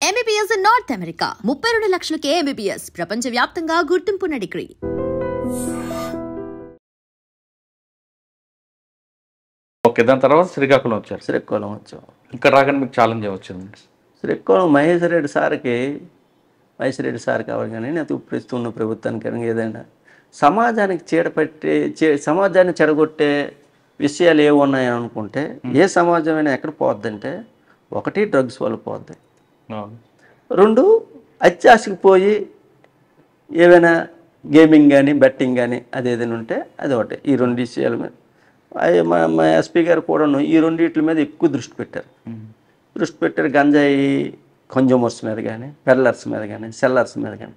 MBBS in North America. 32 లక్షలకే MBBS. ప్రపంచవ్యాప్తంగా గుర్తింపున్న degree. Okay, దాని తర్వాత శ్రీకాకుళం వచ్చారు. శ్రీకాకుళం వచ్చాం. ఇక్కడ రాగానే మీకు ఛాలెంజ్ వచ్చింది. శ్రీకాకుళం మహేశ్వర రెడ్డి సార్కి అవ్వాలి కానీ నేను ఇప్పుడు ఇస్తున్న ప్రభుత్వానికి ఏదైనా సమాజానికి సమాజాన్ని చెడగొట్టే విషయాలు ఏమి ఉన్నాయని అనుకుంటే ఏ సమాజమైనా ఎక్కడ పోద్దంటే ఒకటి డ్రగ్స్ వల్ల పోద్ది, రెండు అత్యాశకి పోయి ఏవైనా గేమింగ్ కానీ బెట్టింగ్ కానీ అది ఏదైనా ఉంటే అది ఒకటి. ఈ రెండు విషయాల మీద మా ఎస్పీ గారు కూడాను ఈ రెండింటి మీద ఎక్కువ దృష్టి పెట్టారు. గంజాయి కన్జ్యూమర్స్ మీద కానీ పెర్లర్స్ మీద కానీ సెల్లర్స్ మీద కానీ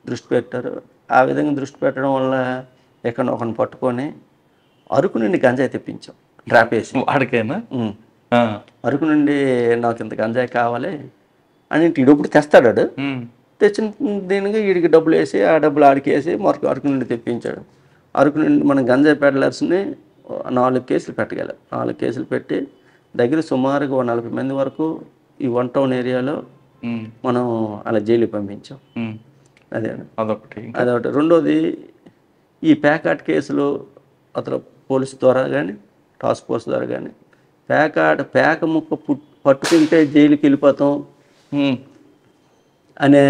దృష్టి పెట్టారు. ఆ విధంగా దృష్టి పెట్టడం వల్ల ఎక్కడ ఒకరిని పట్టుకొని అరకు నుండి గంజాయి తెప్పించాం ట్రాప్ వేసి. వాడికైనా అరకు నుండి నాకు ఇంత గంజాయి కావాలి అని ఈడప్పుడు తెస్తాడు. తెచ్చిన దీనికి వీడికి డబ్బులు వేసి ఆ డబ్బులు ఆడికి వేసి అరకు నుండి తెప్పించాడు. అరకు నుండి మనం గంజాయి పెడలర్స్ని 4 కేసులు పెట్టగలం. 4 కేసులు పెట్టి దగ్గర సుమారుగా 40 మంది వరకు ఈ 1 టౌన్ ఏరియాలో మనం అలా జైలుకి పంపించాం. అదొకటి. రెండోది ఈ ప్యాకాట్ కేసులు అతను పోలీసు ద్వారా కానీ టాస్క్ ఫోర్స్ ద్వారా కానీ పేక ముక్క పట్టుకుంటే జైలుకి వెళ్ళిపోతాం అనే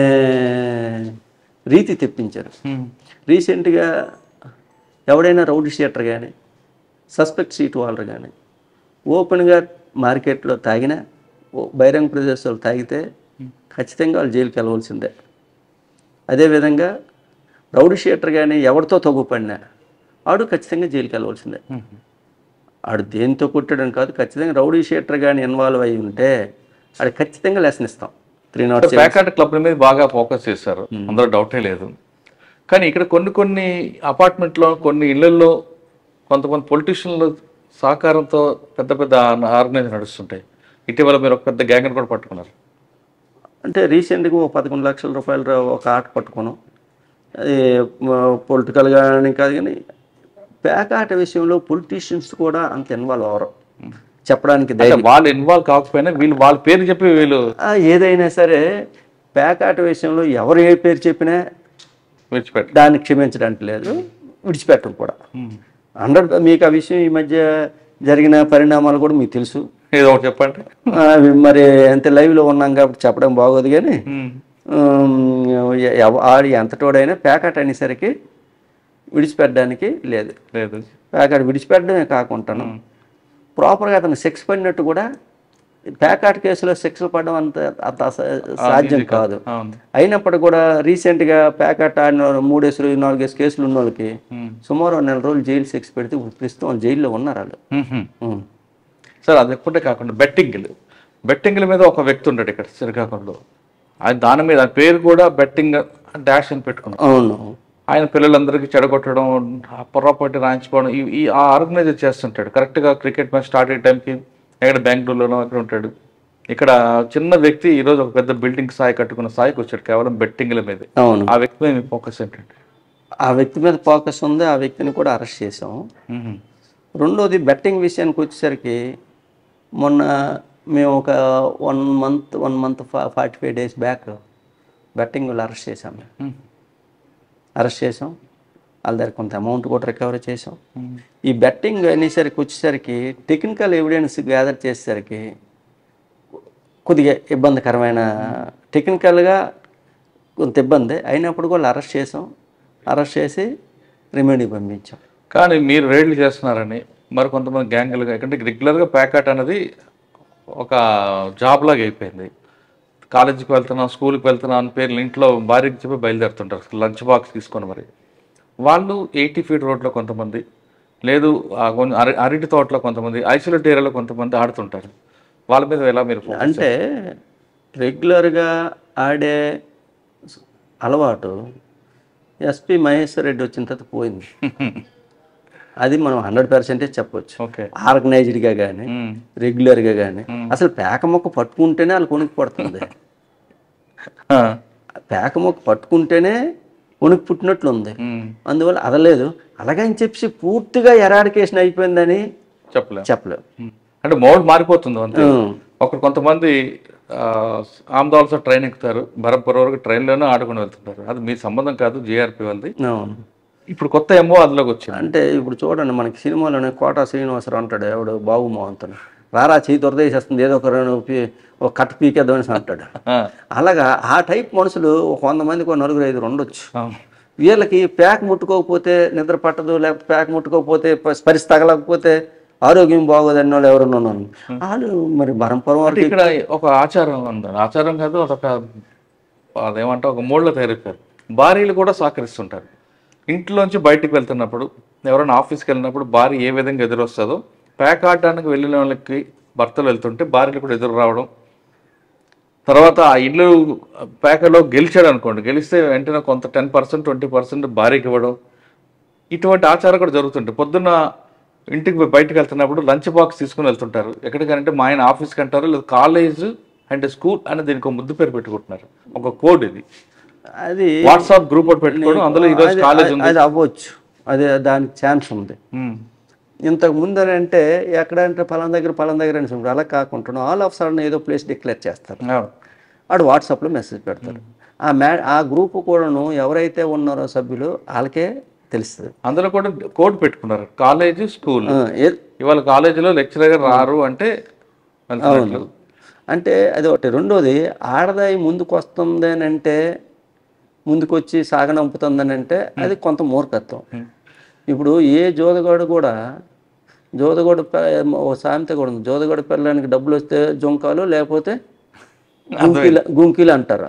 రీతి తెప్పించారు. రీసెంట్గా ఎవడైనా రౌడీ షీటర్ కానీ సస్పెక్ట్ సీట్ వాళ్ళు కానీ ఓపెన్గా మార్కెట్లో తాగినా బహిరంగ ప్రదేశాలు తాగితే ఖచ్చితంగా వాళ్ళు జైలుకి వెళ్ళవలసిందే. అదేవిధంగా రౌడీ షీటర్ కానీ ఎవరితో తగ్గుపడినా ఆడు ఖచ్చితంగా జైలుకి వెళ్ళవలసిందే. ఆడు దేనితో కొట్టడం కాదు, ఖచ్చితంగా రౌడీ షీటర్ కానీ ఇన్వాల్వ్ అయ్యి ఉంటే ఆడు ఖచ్చితంగా లెసన్ ఇస్తాం. 307 ప్యాకాట్ క్లబ్ల మీద బాగా ఫోకస్ చేశారు, అందులో డౌటే లేదు. కానీ ఇక్కడ కొన్ని అపార్ట్మెంట్లో కొన్ని ఇళ్లలో కొంతమంది పొలిటీషియన్ల సహకారంతో పెద్ద పెద్ద ఆర్గనైజేషన్ నడుస్తుంటాయి. ఇటీవల మీరు ఒక పెద్ద గ్యాంగ్ని కూడా పట్టుకున్నారు. అంటే రీసెంట్గా 11 లక్షల రూపాయలు ఒక ఆట పట్టుకున్నాం. అది పొలిటికల్గా కాదు కానీ ప్యాకాట విషయంలో పొలిటీషియన్స్ కూడా అంత ఇన్వాల్వ్ అవ్వరు చెప్పడానికి. వాళ్ళు ఇన్వాల్వ్ కాకపోయినా వీళ్ళు వాళ్ళ పేరు చెప్పి వీళ్ళు ఏదైనా సరే ప్యాకాట విషయంలో ఎవరు ఏ పేరు చెప్పినా విడిచిపెట్టారు, దాన్ని క్షమించడానికి లేదు, విడిచిపెట్టడం కూడా. మీకు ఆ విషయం ఈ మధ్య జరిగిన పరిణామాలు కూడా మీకు తెలుసు. ఏదో ఒకటి చెప్పండి. మరి ఎంత లైవ్లో ఉన్నాం కాబట్టి చెప్పడం బాగోదు కానీ ఆడి ఎంతటోడైనా ప్యాకాట్ అనేసరికి విడిచిపెట్టడానికి లేదు. ప్యాకాట్ విడిచిపెట్టడమే కాకుండా ప్రాపర్గా అతను సెక్స్ పడినట్టు కూడా ప్యాకాట్ కేసులో సెక్స్ పడడం అంత సాధ్యం కాదు. అయినప్పటికీ కూడా రీసెంట్గా ప్యాకాట్ ఆడిన 3-4 కేసులు ఉన్న వాళ్ళకి సుమారు 1 నెల రోజులు జైలు సెక్స్ పెడితే ప్రస్తుతం వాళ్ళు జైల్లో ఉన్నారు వాళ్ళు. సార్ అది ఎప్పుడే కాకుండా బెట్టింగ్ల మీద ఒక వ్యక్తి ఉన్నాడు ఇక్కడ శ్రీకాకుళంలో. ఆయన దాని మీద పేరు కూడా బెట్టింగ్ డాష్ అని పెట్టుకున్నాం. అవును, ఆయన పిల్లలందరికీ చెడగొట్టడం, పొర్రపాటి రాయించుకోవడం ఈ ఆర్గనైజర్ చేస్తుంటాడు. కరెక్ట్గా క్రికెట్ మ్యాచ్ స్టార్ట్ అయ్యే టైంకి ఎక్కడ బెంగళూరులోనో అక్కడ ఉంటాడు. ఇక్కడ చిన్న వ్యక్తి ఈరోజు ఒక పెద్ద బిల్డింగ్ స్థాయి కట్టుకున్న స్థాయికి వచ్చాడు కేవలం బెట్టింగ్ల మీద. అవును, ఆ వ్యక్తి మీద మీ ఫోకస్ ఏంటంటే? ఆ వ్యక్తి మీద ఫోకస్ ఉంది. ఆ వ్యక్తిని కూడా అరెస్ట్ చేసాం. రెండోది బెట్టింగ్ విషయానికి వచ్చేసరికి మొన్న మేము ఒక 1 మంత్ 45 days బ్యాక్ బెట్టింగ్ వాళ్ళు అరెస్ట్ చేసాం. వాళ్ళ దగ్గర కొంత అమౌంట్ కూడా రికవరీ చేసాం. ఈ బెట్టింగ్ అనేసరికి వచ్చేసరికి టెక్నికల్ ఎవిడెన్స్ గ్యాదర్ చేసేసరికి కొద్దిగా ఇబ్బందికరమైన, టెక్నికల్గా కొంత ఇబ్బంది అయినప్పుడు కూడా అరెస్ట్ చేసి రిమాండ్కి పంపించాం. కానీ మీరు రైడ్లు చేస్తున్నారని మరి కొంతమంది గ్యాంగులుగా, ఎందుకంటే రెగ్యులర్గా ప్యాకాట్ అనేది ఒక జాబ్ లాగా అయిపోయింది. కాలేజీకి వెళ్తున్నాం, స్కూల్కి వెళ్తున్నాం అని పేర్లు ఇంట్లో భార్యకి చెప్పి బయలుదేరుతుంటారు లంచ్ బాక్స్ తీసుకొని. మరి వాళ్ళు 80 feet రోడ్లో కొంతమంది, లేదు అరటి తోటలో కొంతమంది, ఐసోలేట్ ఏరియాలో కొంతమంది ఆడుతుంటారు. వాళ్ళ మీద ఎలా మీరు అంటే రెగ్యులర్గా ఆడే అలవాటు ఎస్పీ మహేశ్వర్ రెడ్డి వచ్చిన తర్వాత పోయింది. అది మనం 100% చెప్పొచ్చు. ఆర్గనైజ్డ్గా కానీ రెగ్యులర్గా కానీ అసలు పేక మొక్క పట్టుకుంటేనే వాళ్ళు కొనుక్కు పడుతుంది. పేక మొక్క పట్టుకుంటేనే కొనుక్కు పుట్టినట్లుంది. అందువల్ల అదలేదు. అలాగని చెప్పి పూర్తిగా ఎరాడికేషన్ అయిపోయిందని చెప్పలేము. అంటే మోడ్ మారిపోతుంది అంతే. ఒకరు కొంతమంది ఆమ్దాల్సో ట్రైన్ ఎక్కుతారు, బరంపురం వరకు ట్రైన్లోనే ఆడుకుని వెళ్తుంటారు. అది మీ సంబంధం కాదు, జేఆర్పీ వాళ్ళది. అవును. ఇప్పుడు కొత్త ఎంఓ అందులోకి వచ్చింది. అంటే ఇప్పుడు చూడండి, మనకి సినిమాలోనే కోటా శ్రీనివాసరావు అంటాడు, ఎవడు బాబు మోహన్తో, రారా చేయి దొరదేసేస్తుంది, ఏదో ఒక కట్ పీకేద్దామని అంటాడు. అలాగా ఆ టైప్ మనుషులు ఒక 100 మందికి 4 5 ఉండొచ్చు. వీళ్ళకి ప్యాక్ ముట్టుకోకపోతే నిద్ర పట్టదు, లేకపోతే ప్యాక్ ముట్టుకోకపోతే స్పరిశ తగలకపోతే ఆరోగ్యం బాగోదని వాళ్ళు ఎవరన్నా వాళ్ళు మరి బరంపురం వరకు. ఇక్కడ ఒక ఆచారం ఉంది, ఆచారం కాదు, అదొక అదేమంటే ఒక మూడ్లో తయారైపోయారు. భార్యలు కూడా సహకరిస్తుంటారు. ఇంట్లోంచి బయటికి వెళ్తున్నప్పుడు, ఎవరైనా ఆఫీస్కి వెళ్ళినప్పుడు భార్య ఏ విధంగా ఎదురొస్తుందో, ప్యాక్ ఆడడానికి వెళ్ళిన వాళ్ళకి భర్తలు వెళ్తుంటే భార్యలు కూడా ఎదురు రావడం. తర్వాత ఆ ఇల్లు ప్యాకలో గెలిచాడు అనుకోండి, గెలిస్తే వెంటనే కొంత 10% 20% భార్యకి ఇవ్వడం. ఇటువంటి ఆచారం కూడా జరుగుతుంటాయి. పొద్దున్న ఇంటికి బయటకు వెళ్తున్నప్పుడు లంచ్ బాక్స్ తీసుకుని వెళ్తుంటారు. ఎక్కడికంటే మా ఆయన ఆఫీస్కి అంటారు, లేదా కాలేజ్ అండ్ స్కూల్ అని దీనికి ఒక ముద్దు పేరు పెట్టుకుంటున్నారు. ఒక కోడ్ ఇది. అది వాట్సాప్ గ్రూప్ ఒకటి పెట్టుకోవడం, అందులో ఈరోజు కాలేజ్ ఉంది, అది అవ్వచ్చు, అదే దానికి ఛాన్స్ ఉంది. ఇంతకు ముందు అంటే ఎక్కడంటే పలానా దగ్గర అని చెప్పారు. అలా కాకుండా ఆల్ ఆఫ్ సడన్ ఏదో ప్లేస్ డిక్లేర్ చేస్తారు, వాడు వాట్సాప్లో మెసేజ్ పెడతారు. ఆ గ్రూప్ కూడాను ఎవరైతే ఉన్నారో సభ్యులు వాళ్ళకే తెలుస్తుంది. అందులో కూడా కోడ్ పెట్టుకున్నారు, కాలేజ్ స్కూల్. ఇవాళ కాలేజీలో లెక్చరర్ రారు అంటే అవును, అంటే అది ఒకటి. రెండోది, ఆడదాయి ముందుకు వస్తుంది అని అంటే, ముందుకు వచ్చి సాగనంపుతుందని అంటే అది కొంత మూర్ఖత్వం. ఇప్పుడు ఏ జోదగాడు కూడా ఓ సామెత కూడా ఉంది, జోదగాడు పిల్లడానికి డబ్బులు వస్తే జొంకాలు, లేకపోతే గుంకీలు అంటారు.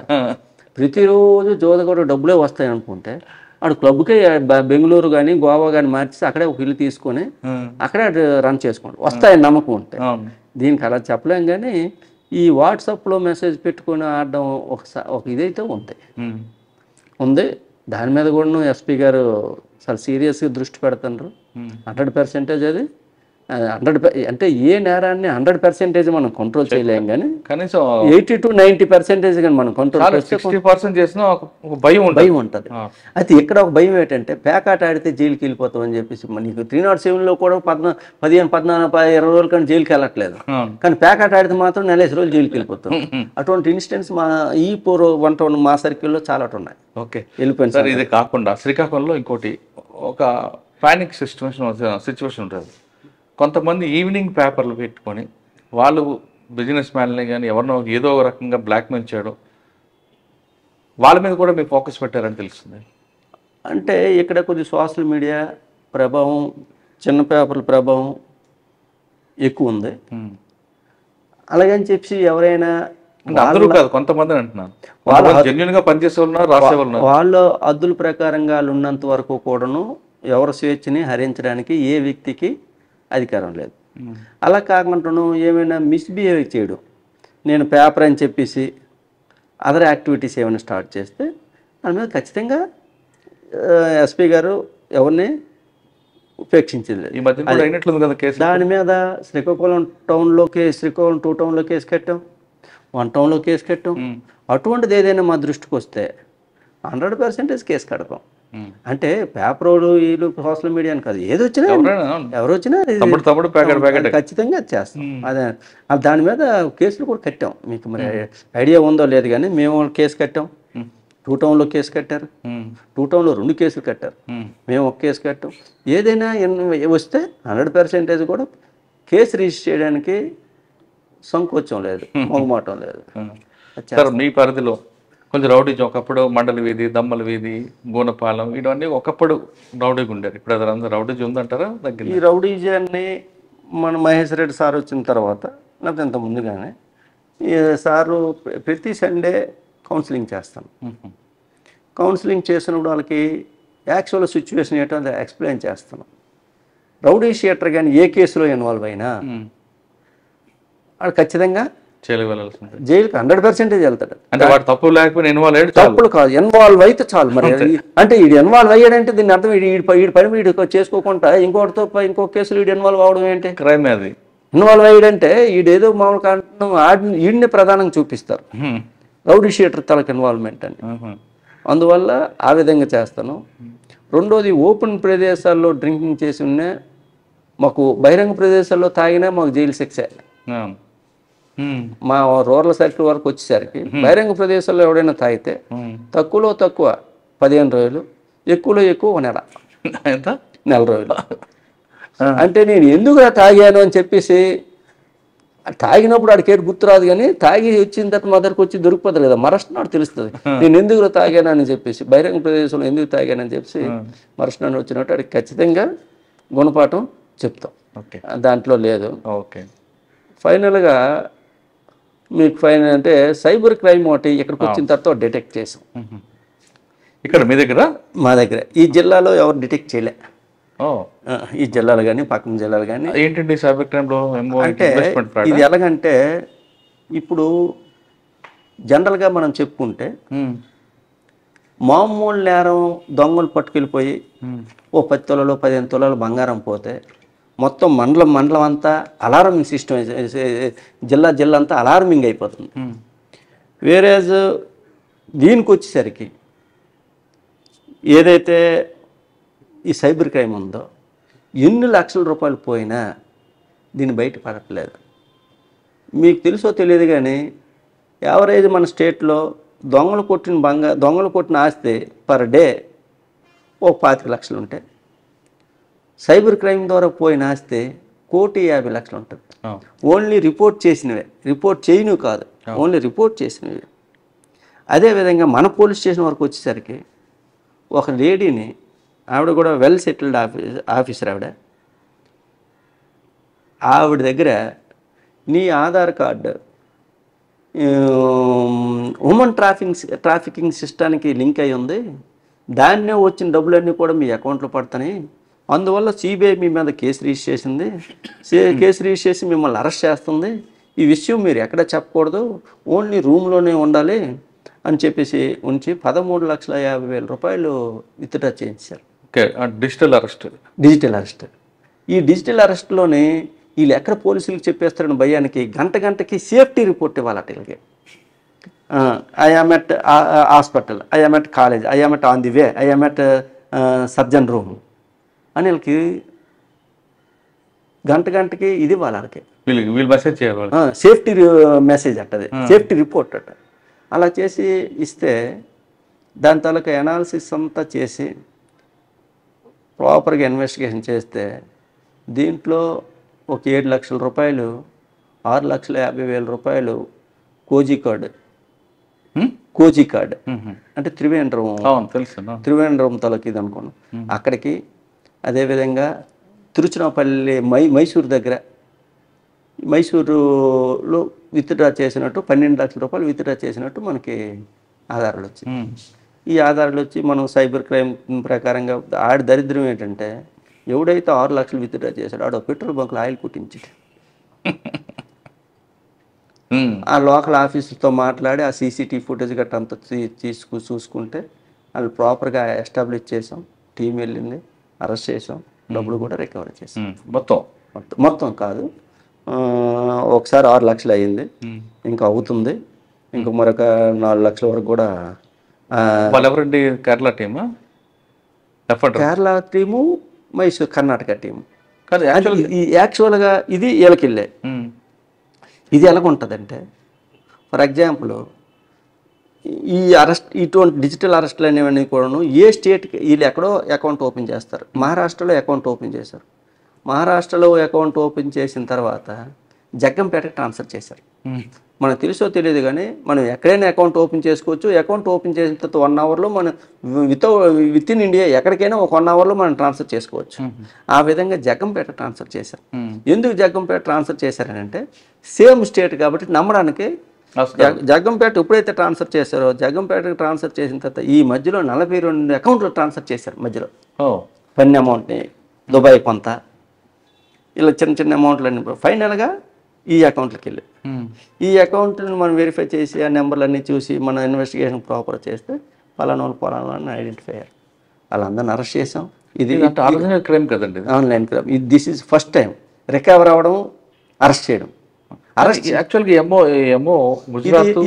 ప్రతిరోజు జోదగాడు డబ్బులే వస్తాయి అనుకుంటే వాడు క్లబ్కే బెంగళూరు కానీ గోవా కానీ మార్చి అక్కడే ఒక ఇల్లు తీసుకొని అక్కడే రన్ చేసుకోండి, వస్తాయని నమ్మకం ఉంటే. దీనికి అలా చెప్పలేం. కానీ ఈ వాట్సాప్లో మెసేజ్ పెట్టుకొని ఆడడం ఒక ఇదైతే ఉంది. దాని మీద కూడా ఎస్పీ గారు చాలా సీరియస్గా దృష్టి పెడుతున్నారు. 100% అది 100 అంటే ఏ నేరాన్ని 100% మనం కంట్రోల్ చేయలేం, కానీ కనీసం 80 to 90% కానీ మనం కంట్రోల్ చేస్తే 60% చేసినా ఒక భయం ఉంటుంది. అయితే ఇక్కడ ఒక భయం ఏంటంటే, పేకాట ఆడితే జైలుకి వెళ్ళిపోతాం అని చెప్పేసి. నీకు 307లో కూడా 15, 14, 20 రోజుల కానీ జైలుకి వెళ్ళట్లేదు, కానీ పేకాట ఆడితే మాత్రం 40 రోజులు జైలుకి వెళ్ళిపోతాం. అటువంటి ఇన్సిడెంట్స్ మా ఈ 1 మా సర్కిల్లో చాలా ఉన్నాయి. ఓకే, వెళ్ళిపోయింది సార్. ఇది కాకుండా శ్రీకాకుళంలో ఇంకోటి ఒక పానిక్ సిచ్యువేషన్ ఉంటుంది. కొంతమంది ఈవినింగ్ పేపర్లు పెట్టుకొని వాళ్ళు బిజినెస్ మ్యాన్లే కానీ ఎవరినో ఏదో ఒక రకంగా బ్లాక్మెయిల్ చేయడం, వాళ్ళ మీద కూడా మీరు ఫోకస్ పెట్టారని తెలుస్తుంది. అంటే ఇక్కడ కొద్ది సోషల్ మీడియా ప్రభావం, చిన్న పేపర్ల ప్రభావం ఎక్కువ ఉంది. అలాగని చెప్పి ఎవరైనా అందరూ కాదు, కొంతమంది అంటున్నాను, జెన్యూన్ గా పనిచేసే ఉన్నారు, రాసే వాళ్ళు. వాళ్ళ అద్దుల ప్రకారంగా ఉన్నంత వరకు కూడాను ఎవరి స్వేచ్ఛని హరించడానికి ఏ వ్యక్తికి అధికారం లేదు. అలా కాకుండా ఏమైనా మిస్బిహేవ్ చేయడం, నేను పేపర్ అని చెప్పేసి అదర్ యాక్టివిటీస్ ఏమైనా స్టార్ట్ చేస్తే దాని మీద ఖచ్చితంగా ఎస్పీ గారు ఎవరిని ఉపేక్షించింది. దాని మీద శ్రీకాకుళం 2 టౌన్లో కేసు కట్టాం, 1 టౌన్లో కేసు కట్టాం. అటువంటిది ఏదైనా మా దృష్టికి వస్తే 100% కేసు కడతాం. అంటే పేపర్ వీళ్ళు సోషల్ మీడియా అని కాదు, ఏది వచ్చినా ఎవరు వచ్చినా ఖచ్చితంగా చేస్తాం. అదే దాని మీద కేసులు కూడా కట్టాం. మీకు మరి ఐడియా ఉందో లేదు కానీ మేము కేసు కట్టాం. 2 టౌన్లో కేసు కట్టారు, 2 టౌన్లో 2 కేసులు కట్టారు, మేము ఒక కేసు కట్టాం. ఏదైనా వస్తే 100% కూడా కేసు రిజిస్టర్ చేయడానికి సంకోచం లేదు, మొగమాటం లేదు. సార్, మీ పరిధిలో కొంచెం రౌడీజం ఒకప్పుడు మండల వీధి, దమ్మల వీధి, గూనపాలెం ఇవన్నీ ఒకప్పుడు రౌడీగా ఉండేది. ఇప్పుడు అదంతా రౌడీజం ఉందంటారా? ఈ రౌడీజాన్ని మన మహేష్ రెడ్డి సార్ వచ్చిన తర్వాత, లేకపోతే ఇంత ముందుగానే ఈ సారు ప్రతి సండే కౌన్సిలింగ్ చేస్తాను. కౌన్సిలింగ్ చేసినప్పుడు వాళ్ళకి యాక్చువల్ సిచ్యువేషన్ ఏంటో అది ఎక్స్ప్లెయిన్ చేస్తాను. రౌడీ షీటర్ కానీ ఏ కేసులో ఇన్వాల్వ్ అయినా వాడు ఖచ్చితంగా జైలుకి 100% వెళ్తాడు. అంటే వాడు తప్పు లేకపోయినా ఇన్వాల్వ్ అయ్యాడు, తప్పులు కాదు, ఇన్వాల్వ్ అయితే చాలు. మరి అంటే వీడు ఇన్వాల్వ్ అయ్యాడంటే దీన్ని అర్థం వీడి పని వీడు చేసుకోకుండా ఇంకోటితో ఇంకో కేసులు వీడు ఇన్వాల్వ్ అవడం ఏంటి? క్రైమ్. అది ఇన్వాల్వ్ అయ్యాడంటే వీడేదో మామూలు కారణం వీడిని ప్రధానంగా చూపిస్తారు, రౌడీ షీటర్ తలకు ఇన్వాల్వ్మెంట్ అని. అందువల్ల ఆ విధంగా చేస్తాను. రెండోది, ఓపెన్ ప్రదేశాల్లో డ్రింకింగ్ చేసి మాకు బహిరంగ ప్రదేశాల్లో తాగినా మాకు జైలు శిక్ష. మా రూరల్ సర్కిల్ వరకు వచ్చేసరికి బహిరంగ ప్రదేశాల్లో ఎవడైనా తాగితే తక్కువలో తక్కువ 15 రోజులు, ఎక్కువలో ఎక్కువ 1 నెల, ఎంత 4 రోజులు. అంటే నేను ఎందుకు తాగాను అని చెప్పేసి, తాగినప్పుడు ఆడికేటి గుర్తురాదు, కానీ తాగి వచ్చిన తర్వాత మా దగ్గరకు వచ్చి దొరికిపోతుంది కదా, మరస్నాడు తెలుస్తుంది నేను ఎందుకు తాగానని చెప్పేసి, బహిరంగ ప్రదేశంలో ఎందుకు తాగానని చెప్పేసి మరస్నాడు వచ్చినట్టు ఆడికి ఖచ్చితంగా గుణపాఠం చెప్తాం. దాంట్లో లేదు. ఓకే. ఫైనల్గా మీకు ఫైనల్ అంటే సైబర్ క్రైమ్ ఒకటి ఇక్కడికి వచ్చిన తర్వాత డిటెక్ట్ చేసాం. ఇక్కడ మీ దగ్గర? మా దగ్గర ఈ జిల్లాలో ఎవరు డిటెక్ట్ చేయలే. ఈ జిల్లాలు కానీ పక్కన జిల్లాలు కానీ. ఏంటండి సైబర్ క్రైమ్లో? అంటే ఇది ఎలాగంటే, ఇప్పుడు జనరల్గా మనం చెప్పుకుంటే మామూలు నేరం దొంగలు పట్టుకెళ్ళిపోయి ఓ 10 తులాలు 15 తులాలు బంగారం పోతే మొత్తం మండలం అంతా అలారమింగ్ సిస్టమ్, జిల్లా అంతా అలారమింగ్ అయిపోతుంది. వేరేజ్ దీనికి వచ్చేసరికి ఏదైతే ఈ సైబర్ క్రైమ్ ఉందో ఎన్ని లక్షల రూపాయలు పోయినా దీన్ని బయట పడట్లేదు. మీకు తెలుసో తెలియదు కానీ యావరేజ్ మన స్టేట్లో దొంగలు కొట్టిన ఆస్తి పర్ డే ఓ 25 లక్షలు ఉంటాయి. సైబర్ క్రైమ్ ద్వారా పోయిన ఆస్తి 1,50,00,000 ఉంటుంది. ఓన్లీ రిపోర్ట్ చేసినవే, రిపోర్ట్ చేయనివి కాదు, ఓన్లీ రిపోర్ట్ చేసినవి. అదేవిధంగా మన పోలీస్ స్టేషన్ వరకు వచ్చేసరికి ఒక లేడీని, ఆవిడ కూడా వెల్ సెటిల్డ్ ఆఫీసర్, ఆవిడ దగ్గర నీ ఆధార్ కార్డు ఉమెన్ ట్రాఫికింగ్ సిస్టానికి లింక్ అయి ఉంది, దాన్నే వచ్చిన డబ్బులన్నీ కూడా మీ అకౌంట్లో పడతాయి, అందువల్ల సిబిఐ మీ మీద కేసు రిజిస్టర్ చేసింది, కేసు రిజిస్టర్ చేసి మిమ్మల్ని అరెస్ట్ చేస్తుంది, ఈ విషయం మీరు ఎక్కడ చెప్పకూడదు, ఓన్లీ రూమ్లోనే ఉండాలి అని చెప్పేసి ఉంచి 13,50,000 రూపాయలు విత్డ్రా చేయించారు. Digital arrest. ఈ డిజిటల్ అరెస్ట్లోనే వీళ్ళు ఎక్కడ పోలీసులకు చెప్పేస్తారని భయానికి గంటకి సేఫ్టీ రిపోర్ట్ ఇవ్వాలి వీళ్ళకి. I am at hospital, I am at college, I am at on the way, I am at surgeon room అని వీళ్ళకి గంటకి ఇది వాళ్ళకి వీళ్ళు మెసేజ్ చేయాలి, సేఫ్టీ మెసేజ్ అట్టది, సేఫ్టీ రిపోర్ట్ అట్ట. అలా చేసి ఇస్తే దాని తాలూకా ఎనాలిసిస్ అంతా చేసి ప్రాపర్గా ఇన్వెస్టిగేషన్ చేస్తే దీంట్లో ఒక 7 లక్షల రూపాయలు, 6,50,000 రూపాయలు కోజీ కార్డు అంటే త్రివేంద్రం తాలూకు ఇది అనుకోండి అక్కడికి. అదేవిధంగా తిరుచునాపల్లి మైసూరు దగ్గర మైసూరులో విత్డ్రా చేసినట్టు 12 లక్షల రూపాయలు విత్డ్రా చేసినట్టు మనకి ఆధారాలు వచ్చాయి. ఈ ఆధారాలు వచ్చి మనం సైబర్ క్రైమ్ ప్రకారంగా ఆడి దరిద్రం ఏంటంటే, ఎవడైతే 6 లక్షలు విత్డ్రా చేశాడో ఆడ పెట్రోల్ బంకులో ఆయిల్ కుట్టించాడు. ఆ లోకల్ ఆఫీసుతో మాట్లాడి ఆ సీసీటీవీ ఫుటేజ్ గట్రా అంతా చూసుకుంటే వాళ్ళు ప్రాపర్గా ఎస్టాబ్లిష్ చేసాం, టీం వెళ్ళింది, అరెస్ట్ చేసాం, డబ్బులు కూడా రికవరీ చేసాం. మొత్తం కాదు, ఒకసారి 6 లక్షలు అయ్యింది, ఇంకా అవుతుంది, ఇంకా మరొక 4 లక్షల వరకు కూడా. Kerala team, Mysore Karnataka team. యాక్చువల్గా ఇది వీళ్ళకెళ్ళే. ఇది ఎలాగుంటుందంటే, ఫర్ ఎగ్జాంపుల్ ఈ ఇటువంటి డిజిటల్ అరెస్టులు అనేవన్నీ కూడాను ఏ స్టేట్కి వీళ్ళు ఎక్కడో అకౌంట్ ఓపెన్ చేస్తారు. మహారాష్ట్రలో అకౌంట్ ఓపెన్ చేశారు. మహారాష్ట్రలో అకౌంట్ ఓపెన్ చేసిన తర్వాత జగ్గంపేటకి ట్రాన్స్ఫర్ చేశారు. మనకు తెలుసో తెలియదు కానీ మనం ఎక్కడైనా అకౌంట్ ఓపెన్ చేసుకోవచ్చు. అకౌంట్ ఓపెన్ చేసిన తర్వాత 1 అవర్లో మనం విత్ ఇన్ ఇండియా ఎక్కడికైనా ఒక 1 అవర్లో మనం ట్రాన్స్ఫర్ చేసుకోవచ్చు. ఆ విధంగా జగ్గంపేట ట్రాన్స్ఫర్ చేశారు. ఎందుకు జగ్గంపేట ట్రాన్స్ఫర్ చేశారనంటే, సేమ్ స్టేట్ కాబట్టి నమ్మడానికి. జగ్గంపేట ఎప్పుడైతే ట్రాన్స్ఫర్ చేశారో, జగ్గంపేటకి ట్రాన్స్ఫర్ చేసిన తర్వాత ఈ మధ్యలో 42 అకౌంట్లు ట్రాన్స్ఫర్ చేశారు. మధ్యలో పన్ను అమౌంట్ని దుబాయ్ కొంత, ఇలా చిన్న అమౌంట్లు అన్ని ఫైనల్గా ఈ అకౌంట్లకి వెళ్ళి ఈ అకౌంట్ని మనం వెరిఫై చేసి ఆ నెంబర్లన్నీ చూసి మన ఇన్వెస్టిగేషన్ ప్రాపర్ చేస్తే పలానా ఐడెంటిఫై అయ్యారు. వాళ్ళందరిని అరెస్ట్ చేసాం. ఇది ఆన్లైన్ క్రైమ్ కదండి, online crime. This is first time recover అవ్వడం, అరెస్ట్ చేయడం.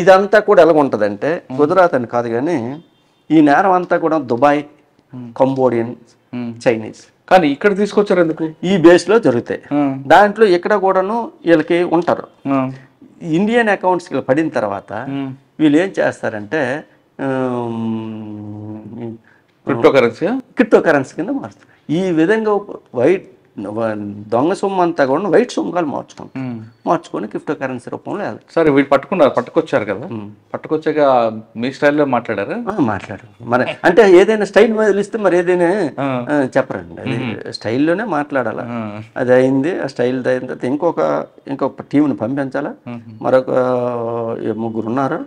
ఇదంతా కూడా ఎలా ఉంటుందంటే, గుజరాత్ అని కాదు కానీ ఈ నేరం అంతా కూడా దుబాయ్, కంబోడియన్, చైనీస్. కానీ ఇక్కడ తీసుకొచ్చారు ఎందుకు? ఈ బేస్లో జరుగుతాయి. దాంట్లో ఇక్కడ కూడాను వీళ్ళకి ఉంటారు. ఇండియన్ అకౌంట్స్కి పడిన తర్వాత వీళ్ళు ఏం చేస్తారంటే క్రిప్టో కరెన్సీ కింద మారుస్తారు. ఈ విధంగా దొంగ సొమ్ము అంతా కూడా వైట్ సొమ్ముగా మార్చుకొని క్రిప్టో కరెన్సీ రూపంలో వెళ్తారు. సరే వీళ్ళు పట్టుకొచ్చారు కదా, పట్టుకొచ్చాక మీ స్టైల్లో మాట్లాడారు. మరి అంటే ఏదైనా స్టైల్ వదిలిస్తే మరి ఏదైనా చెప్పరండి, అది స్టైల్లోనే మాట్లాడాలా. అది అయింది, ఆ స్టైల్ అయిన తర్వాత ఇంకొక టీంని పంపించాలా. మరొక 3 ఉన్నారు,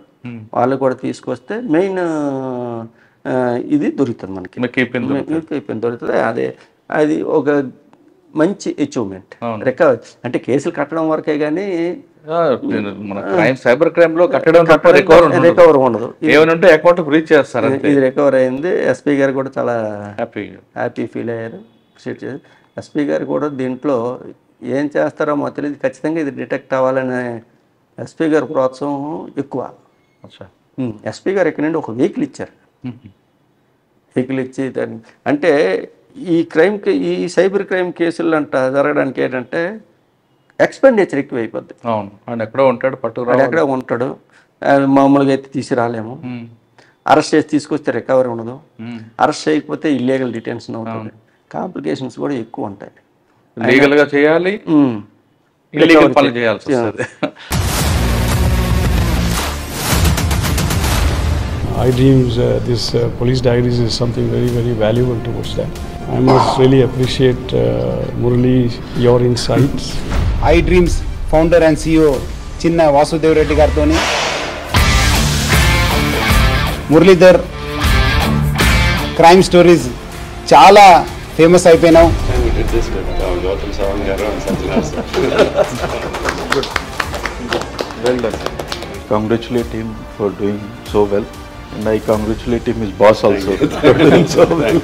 వాళ్ళు కూడా తీసుకొస్తే మెయిన్ ఇది దొరుకుతుంది మనకి, దొరుకుతుంది. అది ఒక మంచి అచీవ్మెంట్. రికవరీ అంటే కేసులు కట్టడం వరకే కానీ సైబర్ క్రైమ్ లో రికవర్ ఉండదు. ఏమంటే అకౌంట్ ఫ్రీజ్ చేస్తారు. ఇది రికవర్ అయింది. ఎస్పీ గారు కూడా చాలా హ్యాపీ ఫీల్ అయ్యారు. ఎస్పీ గారు కూడా దీంట్లో ఏం చేస్తారో మాకు తెలియదు, ఖచ్చితంగా ఇది డిటెక్ట్ అవ్వాలనే ఎస్పీ గారు ప్రోత్సాహం ఎక్కువ. ఎస్పీ గారు ఇక్కడ నుండి ఒక వెహికల్ ఇచ్చారు. వెహికల్ ఇచ్చి అంటే ఈ సైబర్ క్రైమ్ కేసులు జరగడానికి ఏంటంటే ఎక్స్పెండిచర్ ఎక్కువ అయిపోద్ది. ఎక్కడో ఉంటాడు, మామూలుగా అయితే తీసుకురాలేము. అరెస్ట్ చేసి తీసుకొస్తే రికవరీ ఉండదు, అరెస్ట్ చేయకపోతే ఇల్లీగల్ డిటెన్షన్ అవుతుంది, కాంప్లికేషన్స్ కూడా ఎక్కువ ఉంటాయి. లీగల్గా చేయాలి, ఇల్లీగల్ పనులు చేయాల్సి వస్తుంది. iDreams, this police diaries is something very, very valuable towards that. I must really appreciate Murali, your insights. iDreams founder and CEO Chinna Vasudev Reddy gartoni Muralidhar crime stories చాలా famous అయిపోయినావు. Well done. Congratulate him for doing so well. And I congratulate him, his boss also. So well.